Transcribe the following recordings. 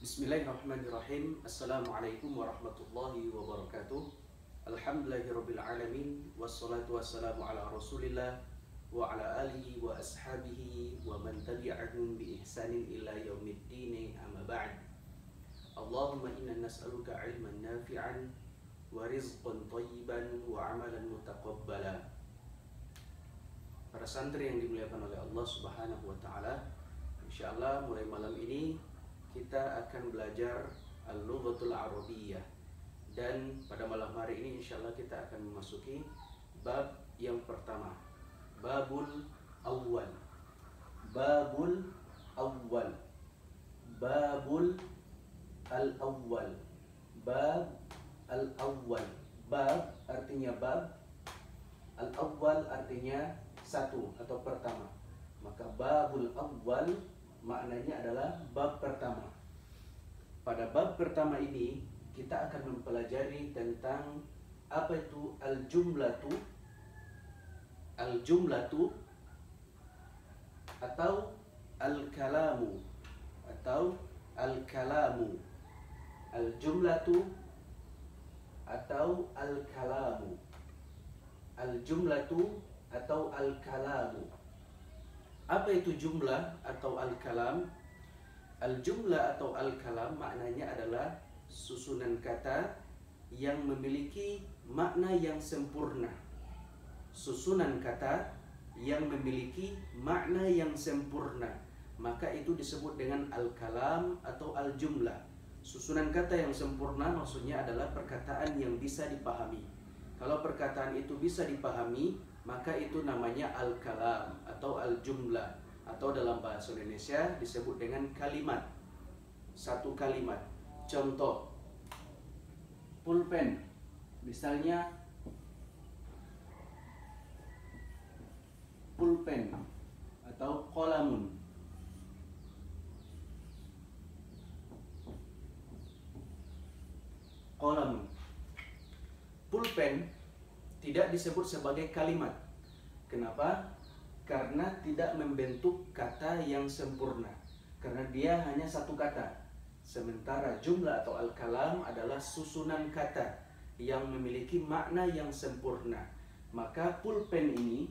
Bismillahirrahmanirrahim. Assalamualaikum warahmatullahi wabarakatuh. Alhamdulillahirabbil alamin wassalatu wassalamu ala Rasulillah wa ala alihi wa ashabihi wa man tabi'ahum bi ihsanin ila yaumiddin, amma ba'd. Allahumma inna nas'aluka 'ilman nafi'an wa rizqan thayyiban wa 'amalan mutaqabbala. Para santri yang dimuliakan oleh Allah Subhanahu wa taala, insyaallah mulai malam ini kita akan belajar Al-Lughatul Arabiyyah, dan pada malam hari ini insyaallah kita akan memasuki bab yang pertama, Babul Awwal. Babul Awwal. Babul Al-Awwal. Bab Al-Awwal. Bab artinya bab, Al-Awwal artinya satu atau pertama. Maka Babul Awwal maknanya adalah bab pertama. Pada bab pertama ini kita akan mempelajari tentang apa itu al-jumlatu, al-jumlatu atau al-kalamu, atau al-kalamu, al-jumlatu atau al-kalamu, al-jumlatu atau al-kalamu. Apa itu jumlah atau al-kalam? Al-jumlah atau al-kalam maknanya adalah susunan kata yang memiliki makna yang sempurna. Susunan kata yang memiliki makna yang sempurna, maka itu disebut dengan al-kalam atau al-jumlah. Susunan kata yang sempurna maksudnya adalah perkataan yang bisa dipahami. Kalau perkataan itu bisa dipahami, maka itu namanya al-kalam atau al-jumlah, atau dalam bahasa Indonesia disebut dengan kalimat. Satu kalimat. Contoh, pulpen. Misalnya pulpen atau qalamun. Qalamun. Pulpen tidak disebut sebagai kalimat. Kenapa? Karena tidak membentuk kata yang sempurna. Karena dia hanya satu kata. Sementara jumlah atau al-kalam adalah susunan kata yang memiliki makna yang sempurna. Maka pulpen ini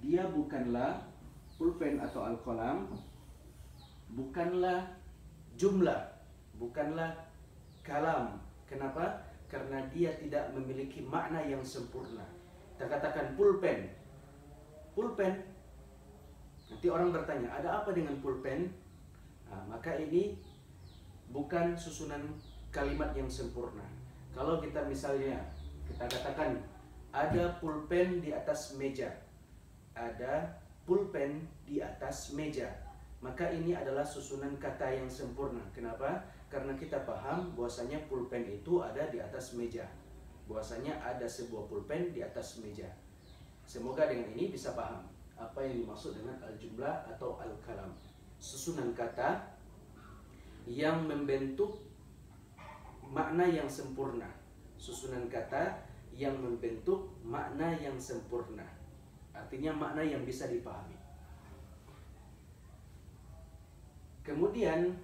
dia bukanlah pulpen atau al-kalam, bukanlah jumlah, bukanlah kalam. Kenapa? Karena dia tidak memiliki makna yang sempurna. Kita katakan pulpen. Pulpen. Nanti orang bertanya, ada apa dengan pulpen? Nah, maka ini bukan susunan kalimat yang sempurna. Kalau kita misalnya, kita katakan ada pulpen di atas meja. Ada pulpen di atas meja. Maka ini adalah susunan kata yang sempurna. Kenapa? Karena kita paham bahwasanya pulpen itu ada di atas meja. Bahwasanya ada sebuah pulpen di atas meja. Semoga dengan ini bisa paham apa yang dimaksud dengan al-jumlah atau al-kalam. Susunan kata yang membentuk makna yang sempurna. Susunan kata yang membentuk makna yang sempurna. Artinya makna yang bisa dipahami. Kemudian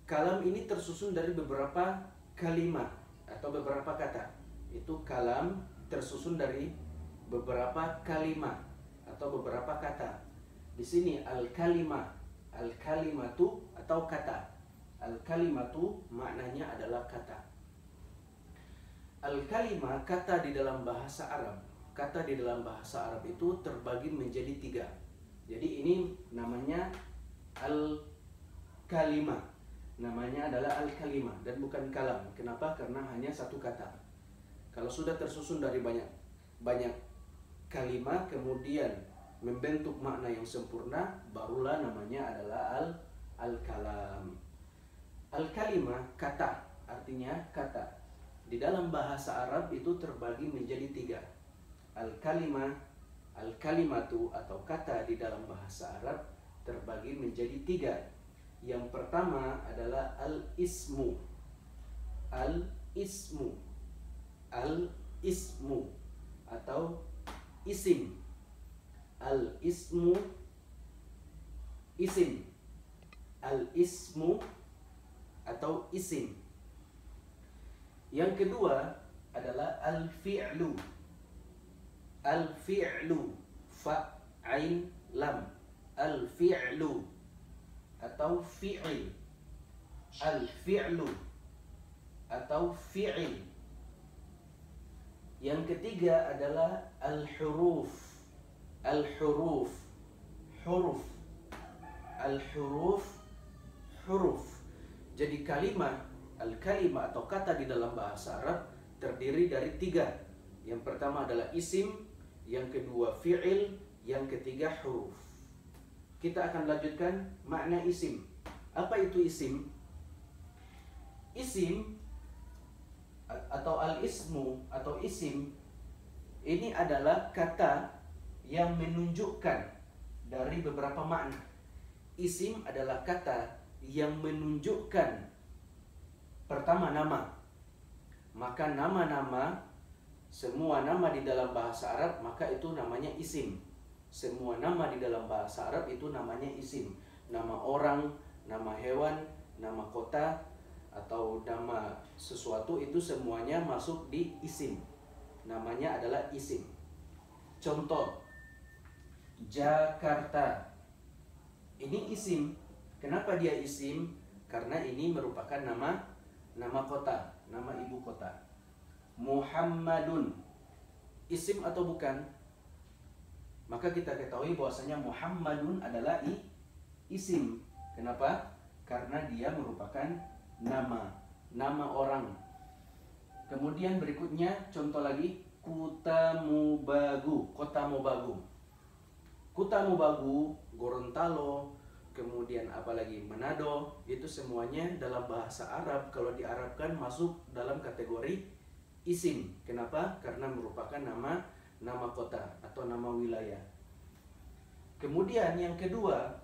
kalam ini tersusun dari beberapa kalimat atau beberapa kata. Itu kalam tersusun dari beberapa kalimat atau beberapa kata. Di sini al-kalimah, al-kalimatu atau kata. Al-kalimatu maknanya adalah kata. Al-kalimah kata di dalam bahasa Arab. Kata di dalam bahasa Arab itu terbagi menjadi tiga. Jadi ini namanya al-kalimah. Namanya adalah al-kalimah dan bukan kalam. Kenapa? Karena hanya satu kata. Kalau sudah tersusun dari banyak kalimat kemudian membentuk makna yang sempurna, barulah namanya adalah al-kalam. Al-kalimah kata, artinya kata. Di dalam bahasa Arab itu terbagi menjadi tiga. Al-kalimah, al-kalimatu atau kata di dalam bahasa Arab terbagi menjadi tiga. Yang pertama adalah al-ismu. Al-ismu. Al-ismu atau isim. Al-ismu, isim. Al-ismu atau isim. Yang kedua adalah al-fi'lu. Al-fi'lu, fa, ain, lam. Al-fi'lu atau fi'il. Al-fi'lu atau fi'il. Yang ketiga adalah al-huruf. Al-huruf, huruf. Al-huruf, huruf. Jadi kalimat, al-kalimah atau kata di dalam bahasa Arab terdiri dari 3. Yang pertama adalah isim, yang kedua fi'il, yang ketiga huruf. Kita akan lanjutkan makna isim. Apa itu isim? Isim atau al-ismu atau isim ini adalah kata yang menunjukkan dari beberapa makna. Isim adalah kata yang menunjukkan pertama nama. Maka nama-nama, semua nama di dalam bahasa Arab maka itu namanya isim. Semua nama di dalam bahasa Arab itu namanya isim. Nama orang, nama hewan, nama kota, atau nama sesuatu itu semuanya masuk di isim. Namanya adalah isim. Contoh, Jakarta. Ini isim. Kenapa dia isim? Karena ini merupakan nama kota, nama ibu kota. Muhammadun, isim atau bukan? Maka kita ketahui bahwasanya Muhammadun adalah isim. Kenapa? Karena dia merupakan nama orang. Kemudian berikutnya contoh lagi, Kutamubagu, Kota Mobagu. Kutamubagu, Gorontalo, kemudian apalagi Manado, itu semuanya dalam bahasa Arab kalau diarabkan masuk dalam kategori isim. Kenapa? Karena merupakan nama kota atau nama wilayah. Kemudian yang kedua,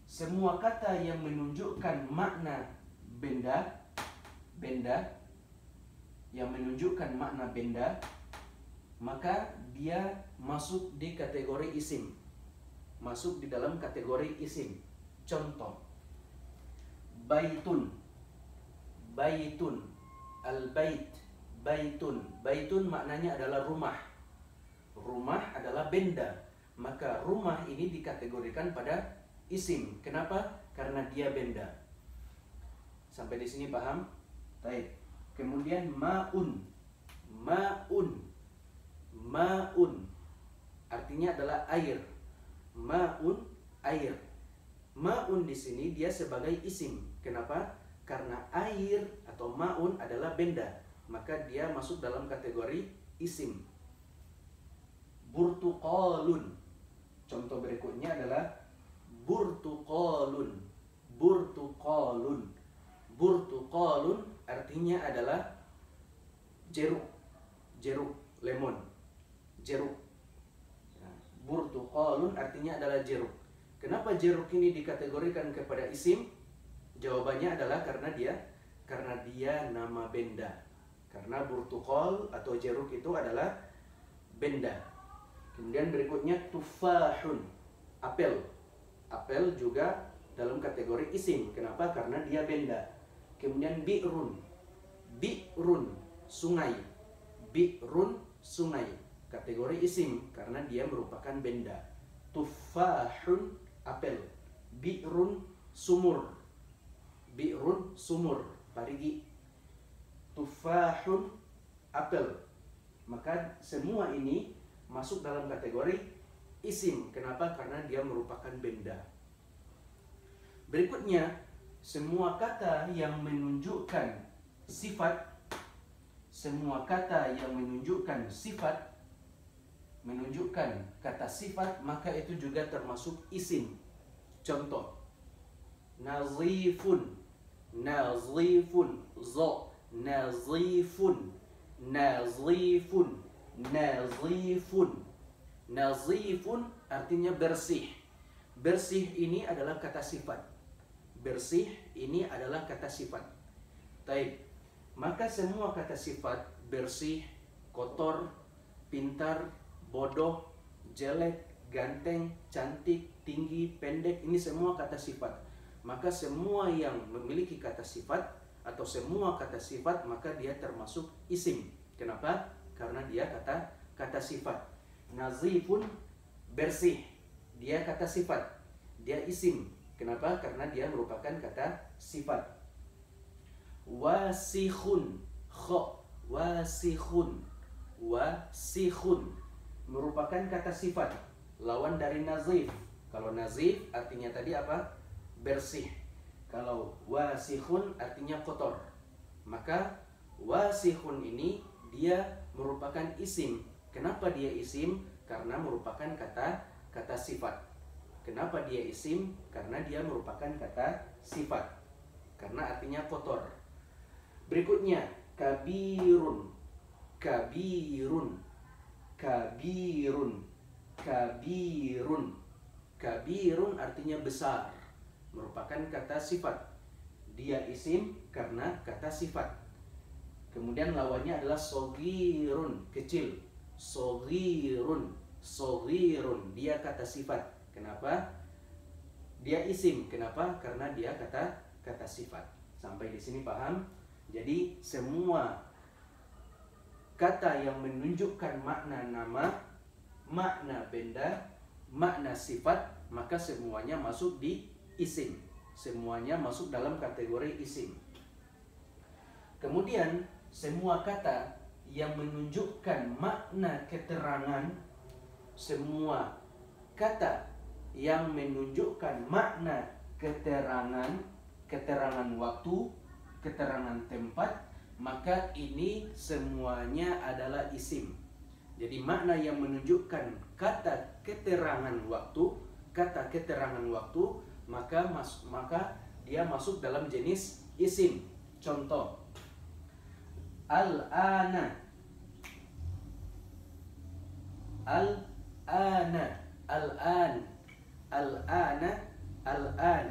semua kata yang menunjukkan makna benda, yang menunjukkan makna benda, maka dia masuk di kategori isim. Masuk di dalam kategori isim. Contoh, baitun, baitun, al-bait, baitun. Baitun maknanya adalah rumah. Rumah adalah benda. Maka rumah ini dikategorikan pada isim. Kenapa? Karena dia benda. Sampai di sini paham? Baik. Kemudian maun. Maun. Maun artinya adalah air. Maun, air. Maun di sini dia sebagai isim. Kenapa? Karena air atau maun adalah benda, maka dia masuk dalam kategori isim. Burtuqalun. Contoh berikutnya adalah burtuqalun. Burtuqalun. Burtuqalun artinya adalah jeruk. Jeruk, lemon. Jeruk. Nah, burtuqalun artinya adalah jeruk. Kenapa jeruk ini dikategorikan kepada isim? Jawabannya adalah karena dia nama benda. Karena burtuqal atau jeruk itu adalah benda. Kemudian berikutnya tufahun, apel. Apel juga dalam kategori isim. Kenapa? Karena dia benda. Kemudian bi'run. Bi'run, sungai. Bi'run, sungai. Kategori isim karena dia merupakan benda. Tufahun, apel. Bi'run, sumur. Bi'run, sumur, parigi. Tufahun, apel. Maka semua ini masuk dalam kategori isim. Kenapa? Karena dia merupakan benda. Berikutnya, semua kata yang menunjukkan sifat, semua kata yang menunjukkan sifat, menunjukkan kata sifat, maka itu juga termasuk isim. Contoh, nazifun, nazifun, zo, nazifun, nazifun, nazifun. Nazifun artinya bersih. Bersih ini adalah kata sifat. Bersih ini adalah kata sifat. Taib. Maka semua kata sifat, bersih, kotor, pintar, bodoh, jelek, ganteng, cantik, tinggi, pendek, ini semua kata sifat. maka semua yang memiliki kata sifat atau semua kata sifat maka dia termasuk isim. Kenapa? Karena dia kata sifat. Nazifun, bersih, dia kata sifat, dia isim. Kenapa? Karena dia merupakan kata sifat. Wasikhun, wasikhun, wasikhun merupakan kata sifat, lawan dari nazif. Kalau nazif artinya tadi apa? Bersih. Kalau wasikhun artinya kotor. Maka wasikhun ini dia merupakan isim. Kenapa dia isim? Karena merupakan kata sifat. Kenapa dia isim? Karena dia merupakan kata sifat. Karena artinya kotor. Berikutnya kabirun, kabirun, kabirun, kabirun. Kabirun artinya besar, merupakan kata sifat. Dia isim karena kata sifat. Kemudian lawannya adalah sogirun, kecil. Sogirun, sogirun, dia kata sifat. Kenapa? Dia isim. Kenapa? Karena dia kata sifat. Sampai di sini paham? Jadi semua kata yang menunjukkan makna nama, makna benda, makna sifat, maka semuanya masuk di isim. Semuanya masuk dalam kategori isim. Kemudian semua kata yang menunjukkan makna keterangan, semua kata yang menunjukkan makna keterangan, keterangan waktu, keterangan tempat, maka ini semuanya adalah isim. Jadi makna yang menunjukkan kata keterangan waktu, kata keterangan waktu, maka dia masuk dalam jenis isim. Contoh, al-ana, al-ana, al-an, al-ana, al-an.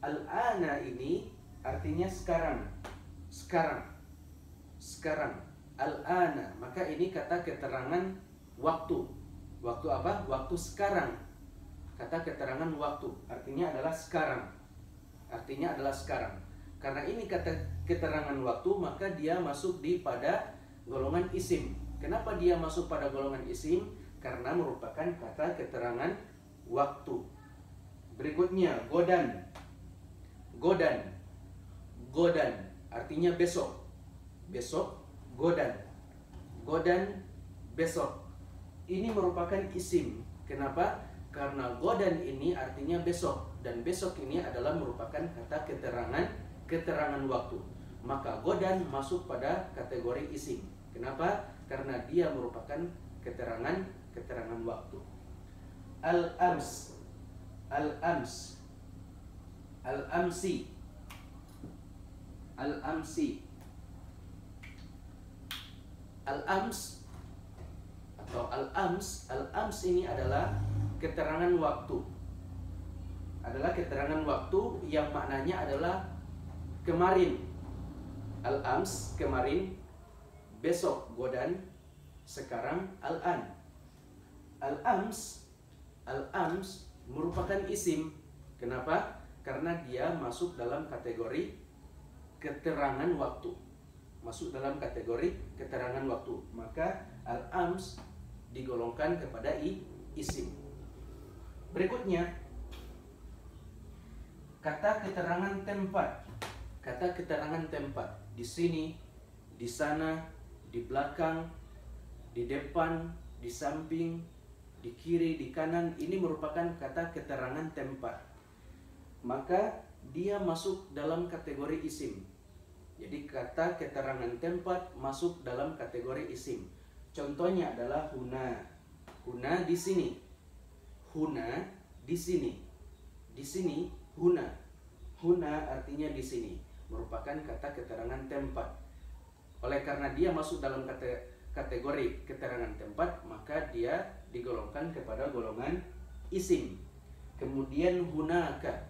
Al-ana ini artinya sekarang, sekarang, sekarang. Al-ana, maka ini kata keterangan waktu. Waktu apa? Waktu sekarang. Kata keterangan waktu artinya adalah sekarang. Artinya adalah sekarang. Karena ini kata keterangan waktu, maka dia masuk pada golongan isim. Kenapa dia masuk pada golongan isim? Karena merupakan kata keterangan waktu. Berikutnya godan. Godan, godan artinya besok. Besok, godan. Godan, besok. Ini merupakan isim. Kenapa? Karena godan ini artinya besok, dan besok ini adalah merupakan kata keterangan waktu. Maka godan masuk pada kategori isim. Kenapa? Karena dia merupakan keterangan waktu. Al-ams, al-ams, al-amsi, al-amsi. Al-ams atau al-ams, al-ams ini adalah keterangan waktu. Adalah keterangan waktu yang maknanya adalah kemarin. Al-ams, kemarin. Besok, godan. Sekarang, al-an. Al-ams, al-ams merupakan isim. Kenapa? Karena dia masuk dalam kategori keterangan waktu. Masuk dalam kategori keterangan waktu. Maka al-ams digolongkan kepada isim. Berikutnya, kata keterangan tempat. Kata keterangan tempat. Di sini, di sana, di belakang, di depan, di samping, di kiri, di kanan. Ini merupakan kata keterangan tempat. Maka dia masuk dalam kategori isim. Jadi kata keterangan tempat masuk dalam kategori isim. Contohnya adalah huna. Huna di sini. Huna di sini. Di sini huna. Huna artinya di sini. Merupakan kata keterangan tempat. Oleh karena dia masuk dalam kategori keterangan tempat, maka dia digolongkan kepada golongan isim. Kemudian hunaka.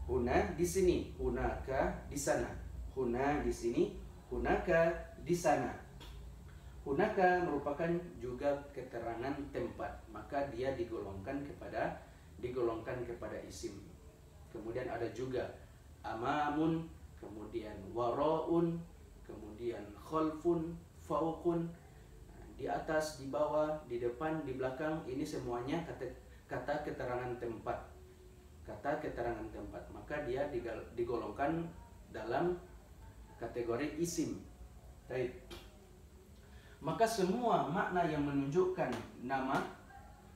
Huna di sini, hunaka di sana. Huna di sini, hunaka di sana. Hunaka merupakan juga keterangan tempat, maka dia digolongkan kepada isim. kemudian ada juga amamun, kemudian waraun, kemudian khalfun, fauqun, di atas, di bawah, di depan, di belakang. Ini semuanya kata keterangan tempat. Kata keterangan tempat. Maka dia digolongkan dalam kategori isim. Baik. Maka semua makna yang menunjukkan nama,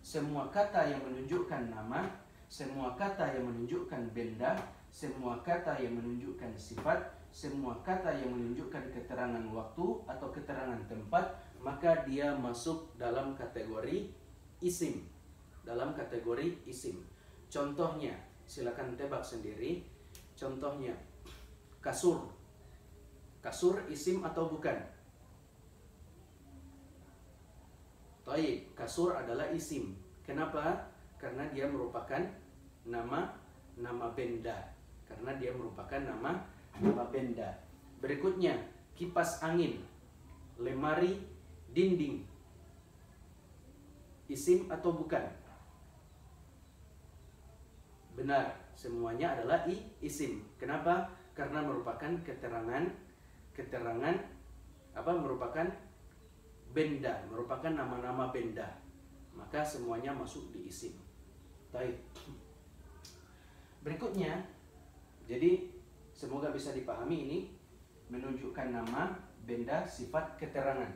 semua kata yang menunjukkan nama, semua kata yang menunjukkan benda, semua kata yang menunjukkan sifat, semua kata yang menunjukkan keterangan waktu atau keterangan tempat, maka dia masuk dalam kategori isim. Dalam kategori isim. Contohnya, silakan tebak sendiri. Contohnya, kasur. Kasur isim atau bukan? Taib, kasur adalah isim. Kenapa? Karena dia merupakan nama benda. Karena dia merupakan nama benda. Berikutnya, kipas angin, lemari, dinding. Isim atau bukan? Benar, semuanya adalah isim. Kenapa? Karena merupakan keterangan merupakan benda, merupakan nama-nama benda. Maka semuanya masuk di isim. Baik. Berikutnya, jadi semoga bisa dipahami ini menunjukkan nama, benda, sifat, keterangan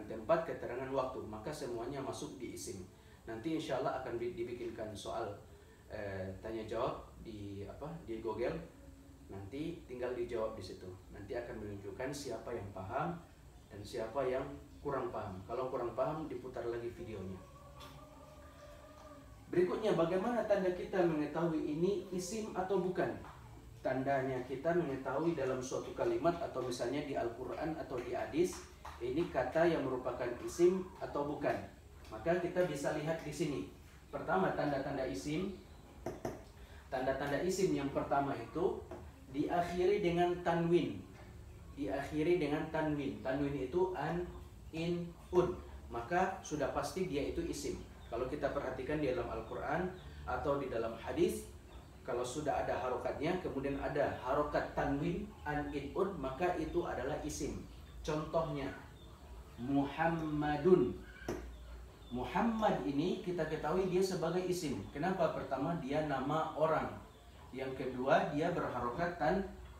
tempat, keterangan waktu. Maka semuanya masuk di isim. Nanti insya Allah akan dibikinkan soal tanya jawab di Google. Nanti tinggal dijawab di situ. Nanti akan menunjukkan siapa yang paham dan siapa yang kurang paham. Kalau kurang paham, diputar lagi videonya. Berikutnya, bagaimana tanda kita mengetahui ini isim atau bukan? Tandanya kita mengetahui dalam suatu kalimat atau misalnya di Al-Quran atau di hadis, ini kata yang merupakan isim atau bukan. Maka kita bisa lihat di sini. Pertama, tanda-tanda isim. Tanda-tanda isim yang pertama itu diakhiri dengan tanwin. Diakhiri dengan tanwin. Tanwin itu an, in, un. Maka sudah pasti dia itu isim. Kalau kita perhatikan di dalam Al-Quran atau di dalam hadis, kalau sudah ada harokatnya, kemudian ada harokat tanwin, an, in, un, maka itu adalah isim. Contohnya, Muhammadun. Muhammad ini kita ketahui dia sebagai isim. Kenapa? Pertama, dia nama orang. Yang kedua, dia berharokat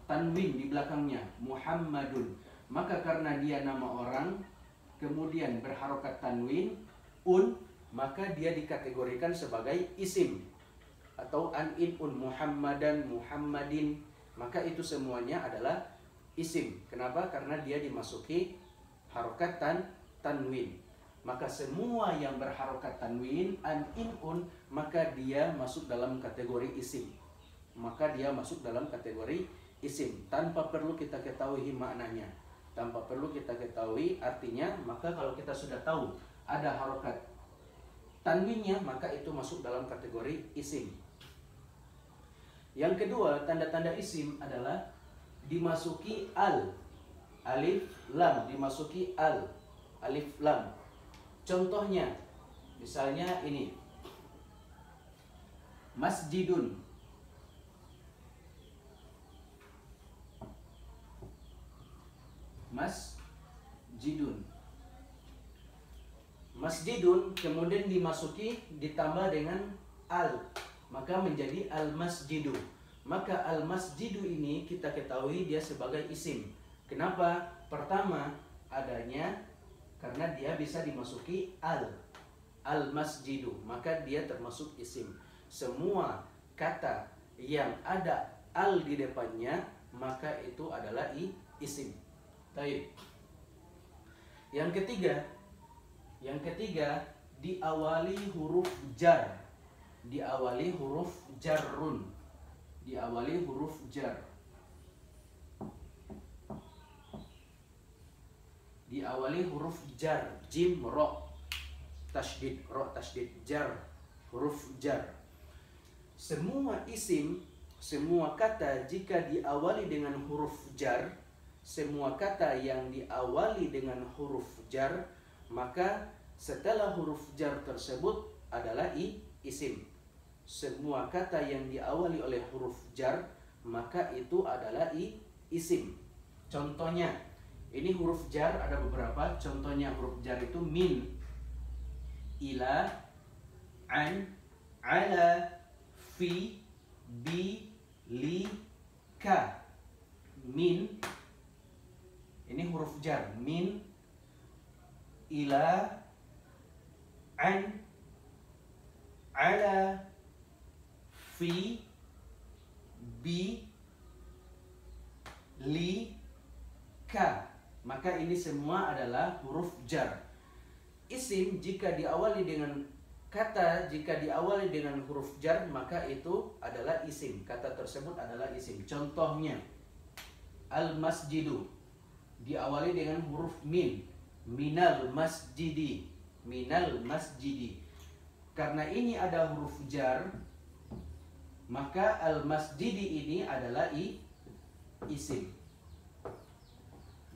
tanwin di belakangnya, Muhammadun. Maka karena dia nama orang, kemudian berharokat tanwin, un, maka dia dikategorikan sebagai isim atau an, in, un, Muhammadan, Muhammadin. Maka itu semuanya adalah isim. Kenapa? Karena dia dimasuki harokat tanwin. Maka semua yang berharokat tanwin, an, in, un, maka dia masuk dalam kategori isim. Maka dia masuk dalam kategori isim tanpa perlu kita ketahui maknanya, tanpa perlu kita ketahui artinya. Maka kalau kita sudah tahu ada harokat tanwinnya, maka itu masuk dalam kategori isim. Yang kedua, tanda-tanda isim adalah dimasuki al, alif, lam, dimasuki al, alif, lam. Contohnya, misalnya ini, masjidun. Masjidun. Masjidun kemudian dimasuki ditambah dengan al, maka menjadi al-masjidu. Maka al-masjidu ini kita ketahui dia sebagai isim. Kenapa? Pertama, adanya karena dia bisa dimasuki al-masjidu, maka dia termasuk isim. Semua kata yang ada al di depannya, maka itu adalah isim. Baik. Yang ketiga diawali huruf jar. Diawali huruf jarrun. Diawali huruf jar. Diawali huruf jar, jim, ro, tasydid, jar, huruf jar. Semua isim, semua kata jika diawali dengan huruf jar, semua kata yang diawali dengan huruf jar, maka setelah huruf jar tersebut adalah isim. semua kata yang diawali oleh huruf jar, maka itu adalah isim. Contohnya, ini huruf jar ada beberapa. Contohnya huruf jar itu min, ila, an, ala, fi, bi, li, ka. Min, ini huruf jar. Min, ila, an, ala, fi, bi, li, ka. Maka ini semua adalah huruf jar. Isim jika diawali dengan kata, jika diawali dengan huruf jar, maka itu adalah isim. Kata tersebut adalah isim. Contohnya, al-masjidu diawali dengan huruf min. Minal masjidi. Minal masjidi. Karena ini ada huruf jar, maka al-masjidi ini adalah isim.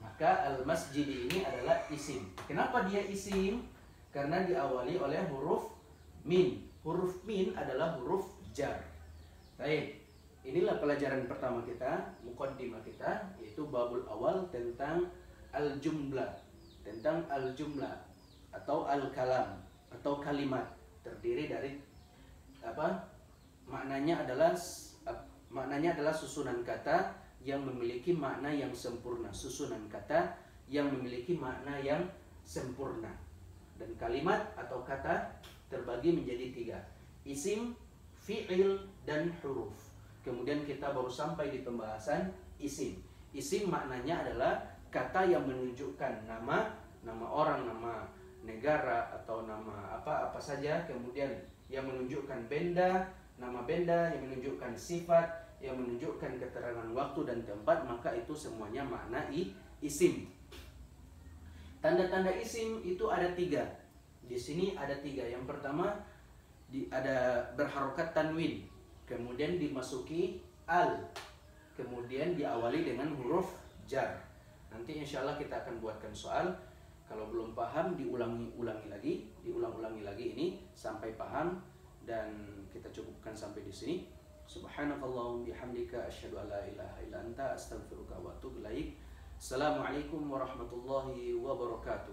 Maka al-masjidi ini adalah isim. Kenapa dia isim? Karena diawali oleh huruf min. Huruf min adalah huruf jar. Baik. Inilah pelajaran pertama kita, muqaddimah kita, yaitu babul awal tentang al-jumlah. Tentang al-jumlah atau al-kalam atau kalimat. Terdiri dari apa? Maknanya adalah susunan kata yang memiliki makna yang sempurna. Susunan kata yang memiliki makna yang sempurna. Dan kalimat atau kata terbagi menjadi 3. Isim, fi'il, dan huruf. Kemudian kita baru sampai di pembahasan isim. Isim maknanya adalah kata yang menunjukkan nama orang, nama negara, atau nama apa saja. Kemudian yang menunjukkan benda, nama benda, yang menunjukkan sifat, yang menunjukkan keterangan waktu dan tempat, maka itu semuanya makna isim. Tanda-tanda isim itu ada 3. Di sini ada 3. Yang pertama ada berharokat tanwin, kemudian dimasuki al, kemudian diawali dengan huruf jar. Nanti insya Allah kita akan buatkan soal. Kalau belum paham diulang-ulangi lagi ini sampai paham, dan kita cukupkan sampai di sini. Subhanakallahumma bihamdika asyhadu an la ilaha illa anta astaghfiruka wa atubu ilaik. Assalamualaikum warahmatullahi wabarakatuh.